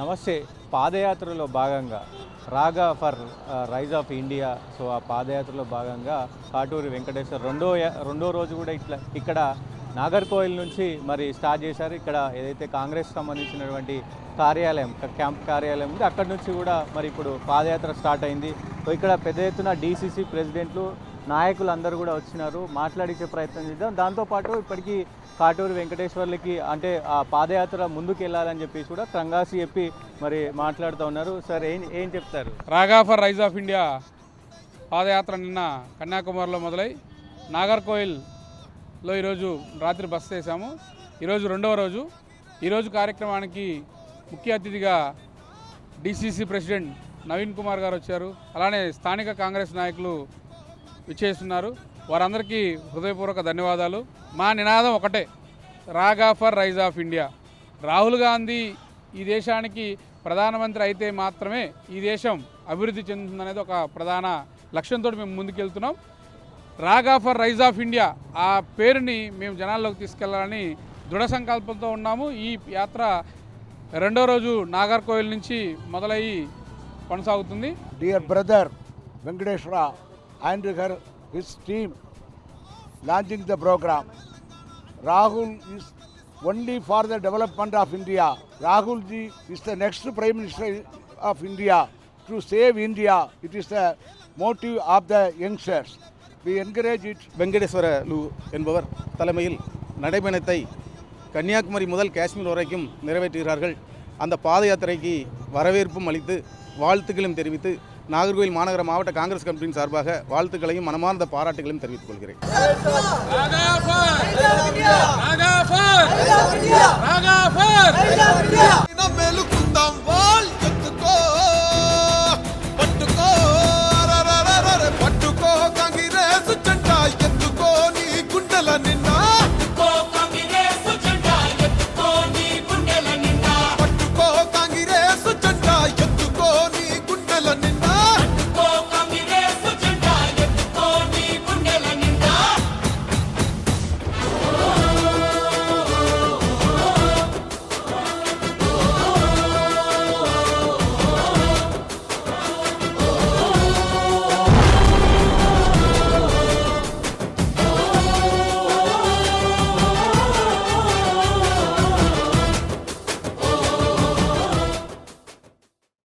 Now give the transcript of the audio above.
నమస్తే. పాదయాత్రలో భాగంగా RaGa for rise of India, so ఆ పాదయాత్రలో భాగంగా కాటూరి వెంకటేశ్వర రెండో రోజు కూడా ఇక్కడ నాగర్కోయిల్ నుంచి మరి స్టార్ట్ చేశారు. ఇక్కడ ఏదైతే కాంగ్రెస్ సంబంధించినటువంటి కార్యాలయం, క్యాంప్ కార్యాలయం ఉంది, అక్కడి నుంచి కూడా మరి ఇప్పుడు పాదయాత్ర స్టార్ట్ అయింది. సో ఇక్కడ పెద్ద ఎత్తున డీసీసీ ప్రెసిడెంట్లు, నాయకులు అందరూ కూడా వచ్చినారు. మాట్లాడించే ప్రయత్నం చేద్దాం. దాంతోపాటు ఇప్పటికీ కాటూరి వెంకటేశ్వర్లకి అంటే ఆ పాదయాత్ర ముందుకు వెళ్ళాలని చెప్పి కూడా కంగాసి చెప్పి మరి మాట్లాడుతూ ఉన్నారు. సార్ ఏం చెప్తారు? రాగా ఫర్ రైజ్ ఆఫ్ ఇండియా పాదయాత్ర నిన్న కన్యాకుమారిలో మొదలై నాగర్కోయిల్లో ఈరోజు రాత్రి బస చేశాము. ఈరోజు రెండవ రోజు. ఈరోజు కార్యక్రమానికి ముఖ్య అతిథిగా డీసీసీ ప్రెసిడెంట్ నవీన్ కుమార్ గారు వచ్చారు. అలానే స్థానిక కాంగ్రెస్ నాయకులు విచ్చేస్తున్నారు. వారందరికీ హృదయపూర్వక ధన్యవాదాలు. మా నినాదం ఒకటే, RaGa for rise of India. Rahul Gandhi ఈ దేశానికి ప్రధానమంత్రి అయితే మాత్రమే ఈ దేశం అభివృద్ధి చెందుతుందనేది ఒక ప్రధాన లక్ష్యంతో మేము ముందుకెళ్తున్నాం. రాగా ఫర్ రైజ్ ఆఫ్ ఇండియా ఆ పేరుని మేము జనాల్లోకి తీసుకెళ్లాలని దృఢ సంకల్పంతో ఉన్నాము. ఈ యాత్ర రెండో రోజు నాగర్కోయిల్ నుంచి మొదలయ్యి కొనసాగుతుంది. Dear brother Venkateswara and his team launching the program. Rahul is only for the development of India. Rahul ji is the next Prime Minister of India. To save India, it is the motive of the youngsters. We encourage it. Venkateswarlu என்பவர் தலைமையில் நடைபயணத்தை கன்னியாகுமரி முதல் காஷ்மீர் வரைக்கும் நிறைவேற்றுகிறார்கள். அந்த பாத யாத்திரைக்கு வரவேற்பும் அளித்து வாழ்த்துக்களும் தெரிவித்து நாகர்கோவில் மாநகர மாவட்ட காங்கிரஸ் கமிட்டியின் சார்பாக வாழ்த்துக்களையும் மனமார்ந்த பாராட்டுகளையும் தெரிவித்துக் கொள்கிறேன்.